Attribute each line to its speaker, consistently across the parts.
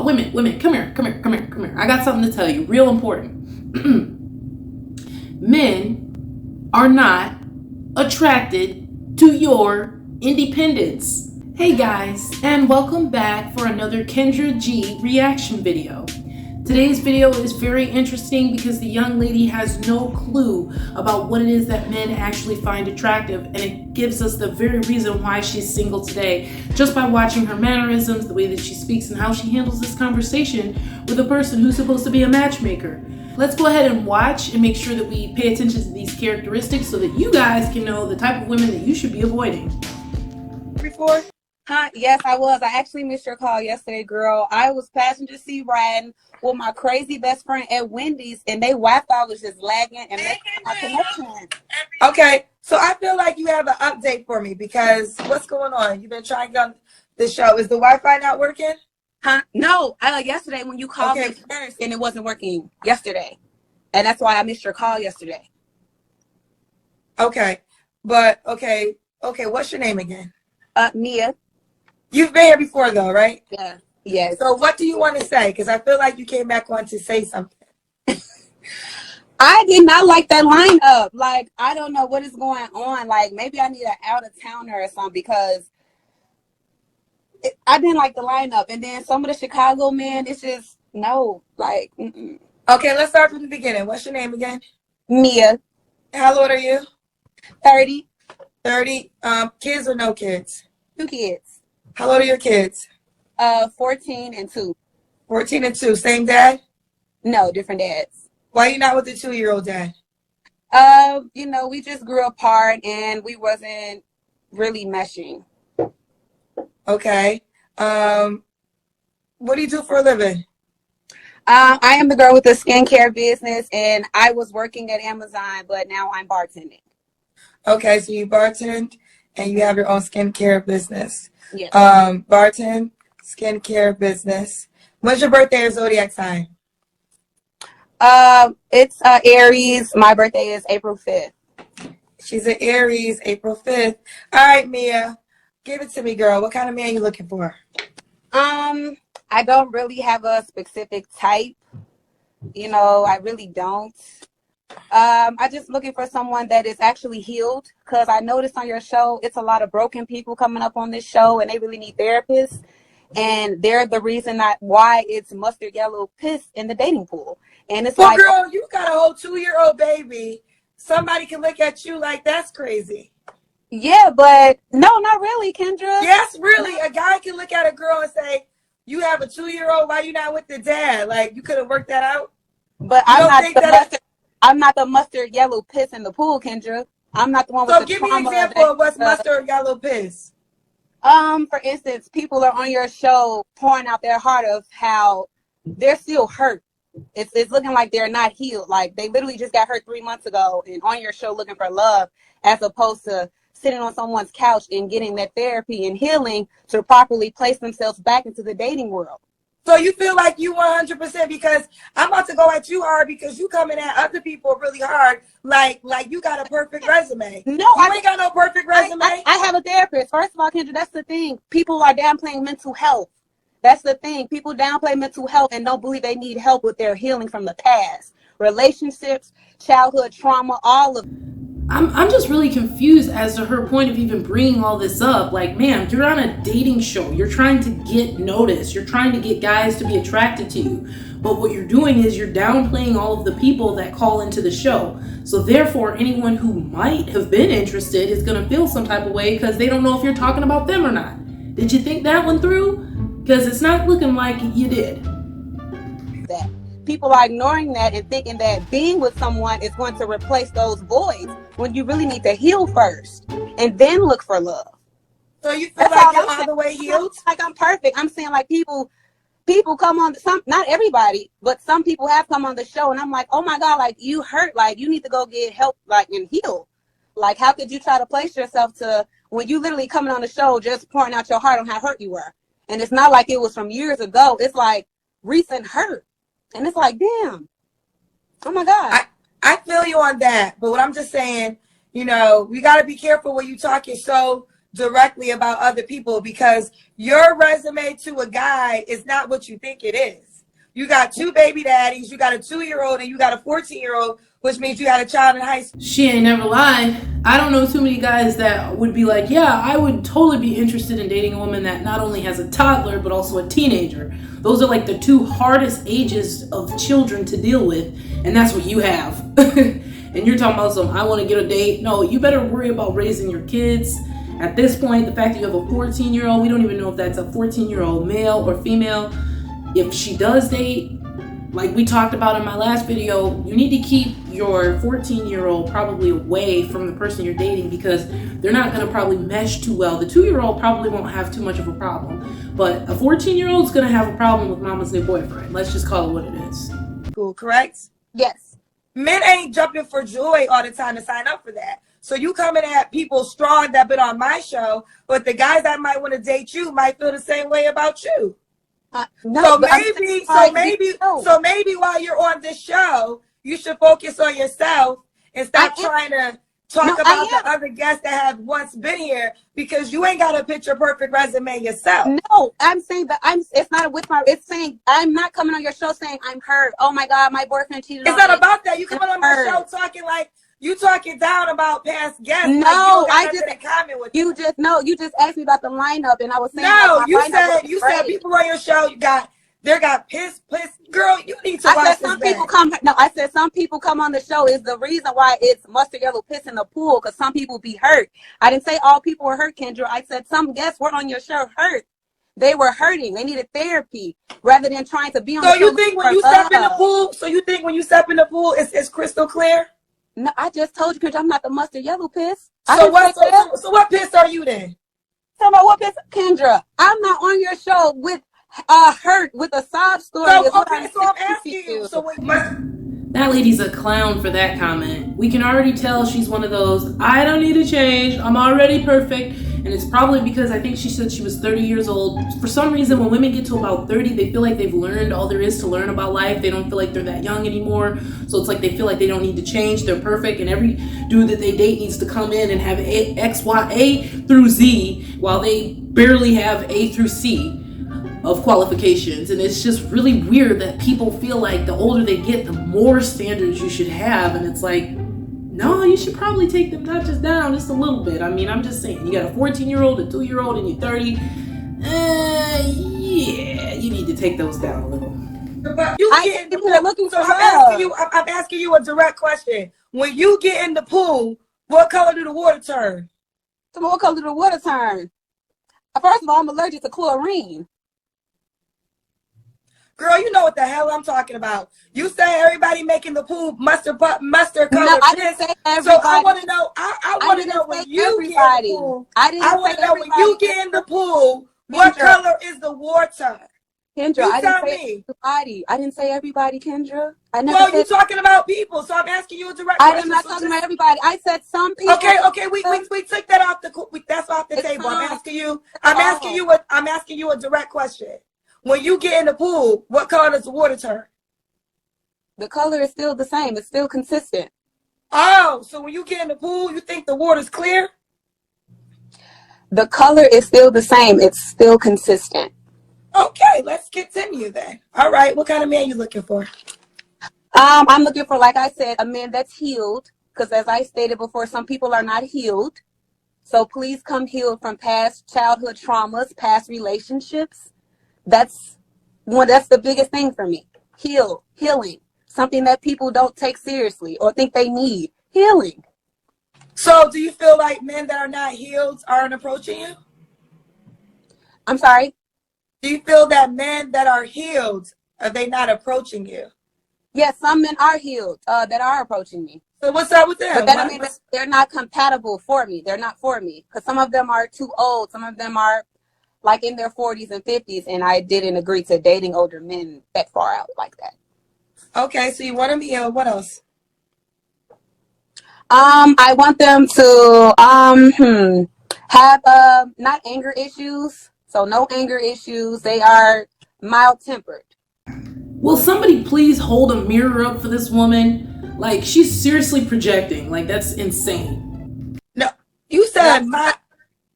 Speaker 1: all, women, come here, come here, come here, come here. I got something to tell you, real important. Men are not attracted to your independence. Hey guys, and welcome back for another Kendra G reaction video. Today's video is very interesting because the young lady has no clue about what it is that men actually find attractive, and it gives us the very reason why she's single today just by watching her mannerisms, the way that she speaks, and how she handles this conversation with a person who's supposed to be a matchmaker. Let's go ahead and watch and make sure that we pay attention to these characteristics so that you guys can know the type of women that you should be avoiding.
Speaker 2: Before?
Speaker 3: Huh? Yes, I was. I actually missed your call yesterday, girl. I was passenger seat riding with my crazy best friend at Wendy's, and they Wi-Fi was just lagging and making my connection.
Speaker 2: Okay, so I feel like you have an update for me because what's going on? You've been trying to get on the show. Is the Wi-Fi not working?
Speaker 3: Huh? No, yesterday when you called me first, and it wasn't working yesterday, and that's why I missed your call yesterday.
Speaker 2: Okay, but okay. What's your name again?
Speaker 3: Mia.
Speaker 2: You've been here before, though, right?
Speaker 3: Yeah. Yes.
Speaker 2: So what do you want to say? Because I feel like you came back on to say something.
Speaker 3: I did not like that lineup. Like, I don't know what is going on. Like, maybe I need an out-of-towner or something because I didn't like the lineup. And then some of the Chicago men, it's just, no. Like,
Speaker 2: Okay, let's start from the beginning. What's your name again?
Speaker 3: Mia.
Speaker 2: How old are you?
Speaker 3: 30.
Speaker 2: 30. Kids or no kids?
Speaker 3: 2 kids.
Speaker 2: How old are your kids?
Speaker 3: 14 and 2.
Speaker 2: 14 and 2. Same dad?
Speaker 3: No, different dads.
Speaker 2: Why are you not with the 2-year-old dad?
Speaker 3: We just grew apart and we wasn't really meshing.
Speaker 2: Okay. What do you do for a living?
Speaker 3: I am the girl with the skincare business, and I was working at Amazon, but now I'm bartending.
Speaker 2: Okay, so you bartend and you have your own skincare business.
Speaker 3: Yes.
Speaker 2: Bartend, skincare business. When's your birthday or zodiac sign?
Speaker 3: It's Aries. My birthday is April 5th.
Speaker 2: She's an Aries, April 5th. All right, Mia, give it to me, girl. What kind of man you looking for?
Speaker 3: I don't really have a specific type. I really don't. I'm just looking for someone that is actually healed, because I noticed on your show, it's a lot of broken people coming up on this show, and they really need therapists. And they're the reason why it's mustard yellow piss in the dating pool. And it's like,
Speaker 2: girl, you got a whole 2-year-old baby. Somebody can look at you like that's crazy.
Speaker 3: Yeah, but no, not really, Kendra.
Speaker 2: Yes, really. A guy can look at a girl and say, you have a 2-year-old, why you not with the dad? Like, you could have worked that out.
Speaker 3: But I'm not the mustard yellow piss in the pool, Kendra. I'm not the one with the
Speaker 2: trauma. So give me an example of what's mustard yellow piss.
Speaker 3: For instance, people are on your show pouring out their heart of how they're still hurt. It's looking like they're not healed. Like, they literally just got hurt 3 months ago and on your show looking for love, as opposed to sitting on someone's couch and getting that therapy and healing to properly place themselves back into the dating world.
Speaker 2: So you feel like you 100%, because I'm about to go at you hard because you coming at other people really hard. Like you got a perfect resume.
Speaker 3: No,
Speaker 2: I ain't got no perfect resume.
Speaker 3: I have a therapist. First of all, Kendra, that's the thing. People are downplaying mental health. That's the thing. People downplay mental health and don't believe they need help with their healing from the past. Relationships, childhood trauma, all of it.
Speaker 1: I'm just really confused as to her point of even bringing all this up. Like, ma'am, you're on a dating show. You're trying to get noticed. You're trying to get guys to be attracted to you. But what you're doing is you're downplaying all of the people that call into the show. So therefore, anyone who might have been interested is going to feel some type of way because they don't know if you're talking about them or not. Did you think that one through? Because it's not looking like you did.
Speaker 3: That people are ignoring that and thinking that being with someone is going to replace those voids, when you really need to heal first and then look for love.
Speaker 2: So you feel like you're all the way healed?
Speaker 3: Like, I'm perfect. I'm saying, like, people come on, not everybody, but some people have come on the show, and I'm like, oh my God, like, you hurt, like, you need to go get help, like, and heal. Like, how could you try to place yourself to when you literally coming on the show just pouring out your heart on how hurt you were? And it's not like it was from years ago. It's like recent hurt. And it's like, damn. Oh my God.
Speaker 2: I feel you on that. But what I'm just saying, you got to be careful when you talking so directly about other people, because your resume to a guy is not what you think it is. You got 2 baby daddies, you got a 2-year-old, and you got a 14-year-old, which means you had a child in high school.
Speaker 1: She ain't never lied. I don't know too many guys that would be like, yeah, I would totally be interested in dating a woman that not only has a toddler, but also a teenager. Those are like the 2 hardest ages of children to deal with, and that's what you have. And you're talking about I want to get a date. No, you better worry about raising your kids. At this point, the fact that you have a 14-year-old, we don't even know if that's a 14-year-old male or female. If she does date, like we talked about in my last video, you need to keep your 14-year-old probably away from the person you're dating, because they're not going to probably mesh too well. The 2-year-old probably won't have too much of a problem, but a 14-year-old is going to have a problem with mama's new boyfriend. Let's just call it what it is.
Speaker 2: Cool, correct?
Speaker 3: Yes.
Speaker 2: Men ain't jumping for joy all the time to sign up for that. So you coming at people strong that been on my show, but the guys that might want to date you might feel the same way about you.
Speaker 3: No,
Speaker 2: so maybe while you're on this show, you should focus on yourself and stop trying to talk about the other guests that have once been here, because you ain't got a picture perfect resume yourself.
Speaker 3: No, I'm saying that it's not with my. It's saying I'm not coming on your show saying I'm hurt. Oh my God, my boyfriend cheated on me.
Speaker 2: It's not about that. You coming on my show talking like you talking down about past guests.
Speaker 3: No,
Speaker 2: like you just comment with
Speaker 3: you. Just no. You just asked me about the lineup, and I was saying
Speaker 2: no. You said people on your show. They got pissed. Girl, you need to watch this.
Speaker 3: I said some people come on the show is the reason why it's mustard yellow piss in the pool, because some people be hurt. I didn't say all people were hurt, Kendra. I said some guests were on your show hurt. They were hurting. They needed therapy rather than trying to be on the show.
Speaker 2: So you think when you step in the pool? So you think when you step in the pool, it's crystal clear?
Speaker 3: No, I just told you, Kendra, I'm not the mustard yellow piss.
Speaker 2: So what piss are you then?
Speaker 3: Tell me what piss, Kendra. I'm not on your show with hurt with a sob story.
Speaker 2: So I'm asking you. So
Speaker 1: that lady's a clown for that comment. We can already tell she's one of those, I don't need to change, I'm already perfect. And it's probably because I think she said she was 30 years old. For some reason, when women get to about 30, they feel like they've learned all there is to learn about life. They don't feel like they're that young anymore. So it's like they feel like they don't need to change. They're perfect. And every dude that they date needs to come in and have A through Z, while they barely have A through C of qualifications. And it's just really weird that people feel like the older they get, the more standards you should have. And it's like, no, you should probably take them notches down just a little bit. I mean, I'm just saying, you got a 14-year-old, a 2-year-old, and you're 30. Yeah, you need to take those down a little.
Speaker 2: But I'm asking you a direct question. When you get in the pool, what color do the water turn?
Speaker 3: So what color do the water turn? First of all, I'm allergic to chlorine.
Speaker 2: Girl, you know what the hell I'm talking about. You say everybody making the pool mustard color.
Speaker 3: No, I didn't say everybody.
Speaker 2: So I want to know. I want to know when you get in the pool. I want to know when you get in the pool, what color is the water?
Speaker 3: Kendra, I didn't say everybody. I didn't say everybody, Kendra.
Speaker 2: You're talking about people, so I'm asking you a direct question.
Speaker 3: I'm not talking about everybody. I said some people.
Speaker 2: Okay, we took that off that's off the table. I'm asking you a direct question. When you get in the pool, what color does the water turn?
Speaker 3: The color is still the same. It's still consistent.
Speaker 2: Oh, so when you get in the pool, you think the water's clear?
Speaker 3: The color is still the same. It's still consistent.
Speaker 2: Okay, let's continue then. All right, what kind of man you looking for?
Speaker 3: I'm looking for, like I said, a man that's healed. Because as I stated before, some people are not healed. So please come healed from past childhood traumas, past relationships. That's the biggest thing for me. Healing. Something that people don't take seriously or think they need. Healing.
Speaker 2: So do you feel like men that are not healed aren't approaching you?
Speaker 3: I'm sorry?
Speaker 2: Do you feel that men that are healed, are they not approaching you?
Speaker 3: Yes, some men are healed that are approaching me.
Speaker 2: So what's up with them?
Speaker 3: But that means they're not compatible for me. They're not for me. Because some of them are too old. Some of them are like in their 40s and 50s, and I didn't agree to dating older men that far out like that.
Speaker 2: Okay, so you want them healed. What else?
Speaker 3: I want them to have not anger issues. So no anger issues. They are mild-tempered.
Speaker 1: Will somebody please hold a mirror up for this woman? Like, she's seriously projecting. Like, that's insane.
Speaker 2: No, you said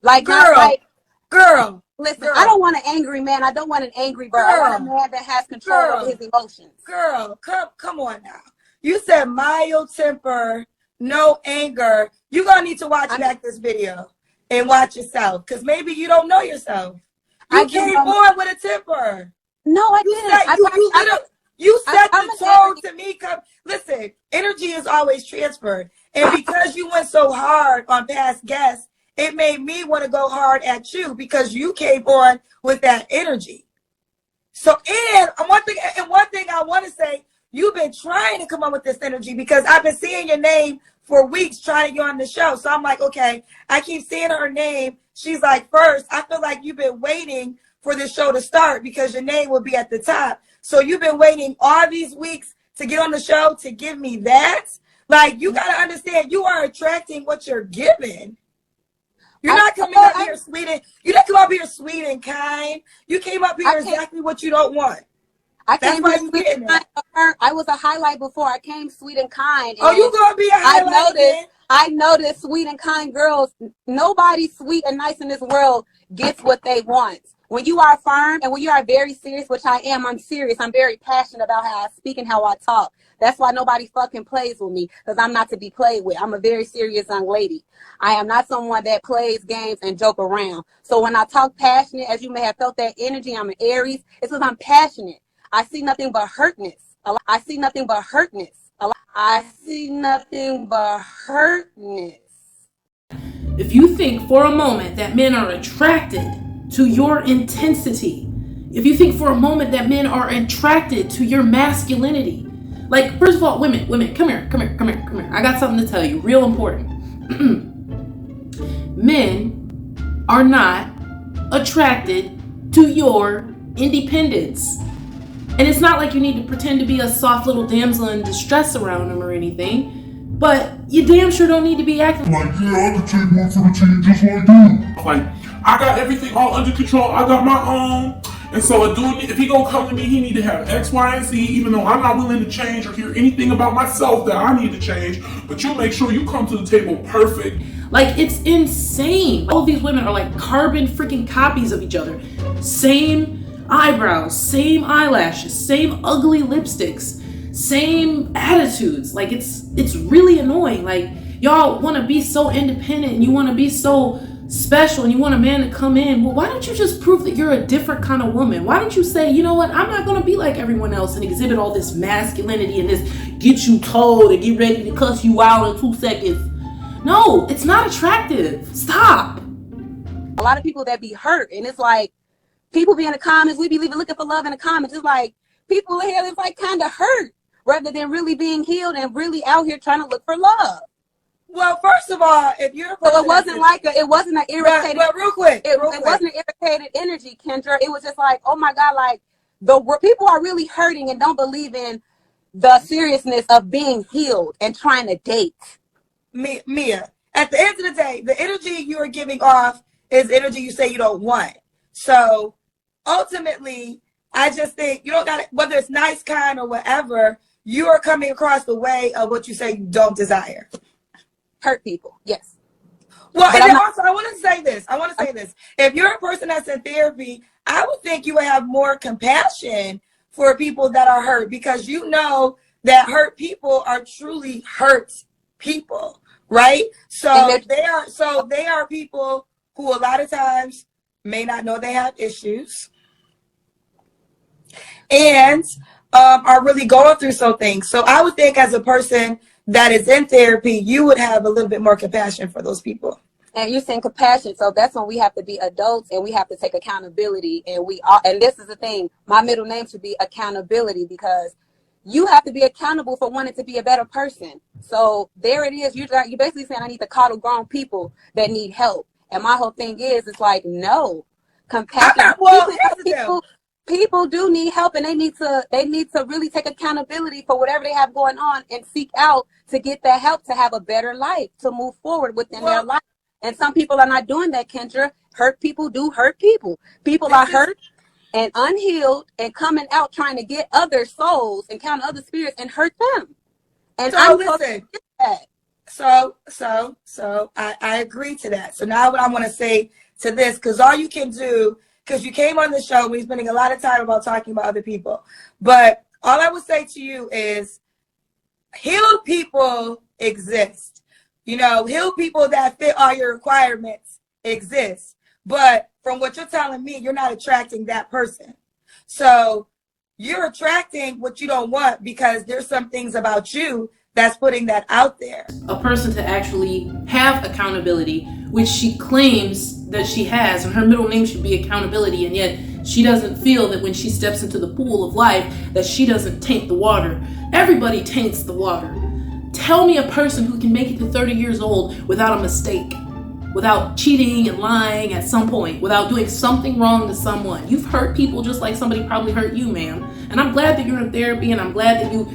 Speaker 3: Like, not
Speaker 2: girl,
Speaker 3: like,
Speaker 2: girl,
Speaker 3: listen, I
Speaker 2: girl,
Speaker 3: don't want an angry man. I don't want an angry bird. I want a man that has control over his emotions.
Speaker 2: girl, come on now. You said mild temper, no anger. You're going to need to watch back this video and watch yourself, because maybe you don't know yourself. You came on with a temper.
Speaker 3: No, I didn't.
Speaker 2: You set the tone to me. Listen, energy is always transferred. And because you went so hard on past guests, it made me want to go hard at you because you came on with that energy. So, and one thing I want to say, you've been trying to come up with this energy because I've been seeing your name for weeks trying to get on the show. So I'm like, okay, I keep seeing her name. She's like, first, I feel like you've been waiting for the show to start because your name will be at the top. So you've been waiting all these weeks to get on the show to give me that. Like, you got to understand, you are attracting what you're giving. You're not coming up here sweet and you didn't come up here sweet and kind. You came up here exactly what you don't want.
Speaker 3: That's why you getting that. I was a highlight before I came sweet and kind.
Speaker 2: And you gonna be a highlight?
Speaker 3: I noticed sweet and kind girls. Nobody sweet and nice in this world gets what they want. When you are firm and when you are very serious, which I am, I'm serious. I'm very passionate about how I speak and how I talk. That's why nobody fucking plays with me, because I'm not to be played with. I'm a very serious young lady. I am not someone that plays games and joke around. So when I talk passionate, as you may have felt that energy, I'm an Aries. It's because I'm passionate. I see nothing but hurtness. I see nothing but hurtness. I see nothing but hurtness.
Speaker 1: If you think for a moment that men are attracted to your intensity, if you think for a moment that men are attracted to your masculinity, like, first of all, women, come here. I got something to tell you, real important. Men are not attracted to your independence. And it's not like you need to pretend to be a soft little damsel in distress around them or anything, but you damn sure don't need to be acting
Speaker 4: like, yeah, I can take one for the team just like you. Like, I got everything all under control. I got my own. And so a dude, if he gonna come to me, he need to have X, Y, and Z, even though I'm not willing to change or hear anything about myself that I need to change. But you make sure you come to the table perfect.
Speaker 1: Like, it's insane. All of these women are like carbon freaking copies of each other. Same eyebrows, same eyelashes, same ugly lipsticks, same attitudes. Like, it's really annoying. Like, y'all want to be so independent and you want to be so special and you want a man to come in. Well, why don't you just prove that you're a different kind of woman? Why don't you say, you know what, I'm not going to be like everyone else and exhibit all this masculinity and this get you told and get ready to cuss you out in 2 seconds. No, it's not attractive. Stop.
Speaker 3: A lot of people that be hurt, and it's like, people be in the comments, we be looking for love in the comments. It's like, people here that's like kind of hurt rather than really being healed and really out here trying to look for love.
Speaker 2: Well, first of all, if you're
Speaker 3: so it wasn't an irritated.
Speaker 2: But real quick,
Speaker 3: it wasn't an irritated energy, Kendra. It was just like, oh my God, like people are really hurting and don't believe in the seriousness of being healed and trying to date.
Speaker 2: Mia, at the end of the day, the energy you are giving off is energy you say you don't want. So ultimately, I just think you don't got to, whether it's nice, kind, or whatever, you are coming across the way of what you say you don't desire.
Speaker 3: Hurt people, yes.
Speaker 2: Well, but and then also, I want to say this. If you're a person that's in therapy, I would think you would have more compassion for people that are hurt, because you know that hurt people are truly hurt people, right? So they are people who a lot of times may not know they have issues and are really going through some things. So I would think as a person that is in therapy, you would have a little bit more compassion for those people.
Speaker 3: And you're saying compassion, so that's when we have to be adults and we have to take accountability. And this is the thing, my middle name should be accountability, because you have to be accountable for wanting to be a better person. So there it is. You're basically saying I need to coddle grown people that need help. And my whole thing is, it's like, no, compassion. People do need help, and they need to really take accountability for whatever they have going on and seek out to get that help to have a better life, to move forward within their life. And some people are not doing that, Kendra. Hurt people do hurt people. People are hurt and unhealed and coming out trying to get other souls and count other spirits and hurt them. And
Speaker 2: so listen, I agree to that. So now what I want to say to this, because all you can do, because you came on the show, we're spending a lot of time about talking about other people, but all I would say to you is healed people exist. You know, healed people that fit all your requirements exist. But from what you're telling me, you're not attracting that person. So you're attracting what you don't want because there's some things about you that's putting that out there.
Speaker 1: A person to actually have accountability, which she claims that she has, and her middle name should be accountability, and yet she doesn't feel that when she steps into the pool of life that she doesn't taint the water. Everybody taints the water. Tell me a person who can make it to 30 years old without a mistake, without cheating and lying at some point, without doing something wrong to someone. You've hurt people just like somebody probably hurt you, ma'am. And I'm glad that you're in therapy, and I'm glad that you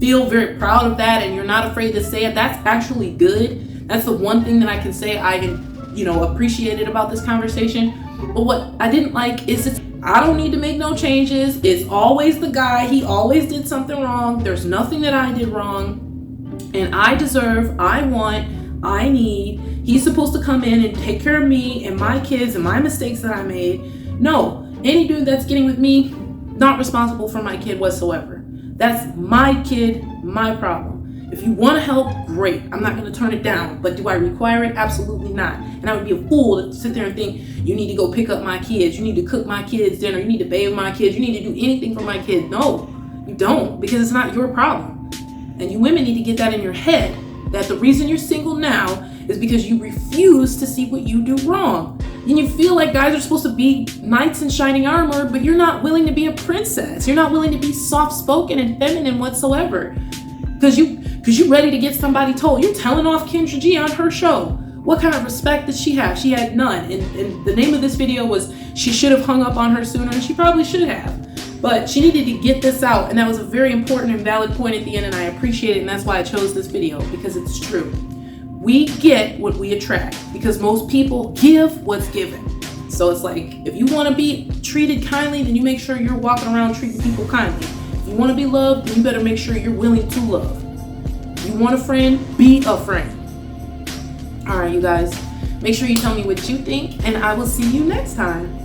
Speaker 1: feel very proud of that and you're not afraid to say it. That's actually good. That's the one thing that I can say I appreciated about this conversation. But what I didn't like is I don't need to make no changes. It's always the guy. He always did something wrong. There's nothing that I did wrong. And I deserve, I want, I need. He's supposed to come in and take care of me and my kids and my mistakes that I made. No, any dude that's getting with me, not responsible for my kid whatsoever. That's my kid, my problem. If you want to help, great. I'm not going to turn it down. But do I require it? Absolutely not. And I would be a fool to sit there and think, you need to go pick up my kids. You need to cook my kids dinner. You need to bathe my kids. You need to do anything for my kids. No, you don't, because it's not your problem. And you women need to get that in your head, that the reason you're single now is because you refuse to see what you do wrong. And you feel like guys are supposed to be knights in shining armor, but you're not willing to be a princess. You're not willing to be soft-spoken and feminine whatsoever. Because you ready to get somebody told. You're telling off Kendra G on her show. What kind of respect did she have? She had none. And the name of this video was, she should have hung up on her sooner, and she probably should have. But she needed to get this out, and that was a very important and valid point at the end, and I appreciate it, and that's why I chose this video, because it's true. We get what we attract, because most people give what's given. So it's like, if you want to be treated kindly, then you make sure you're walking around treating people kindly. If you want to be loved, then you better make sure you're willing to love. If you want a friend, be a friend. All right, you guys, make sure you tell me what you think, and I will see you next time.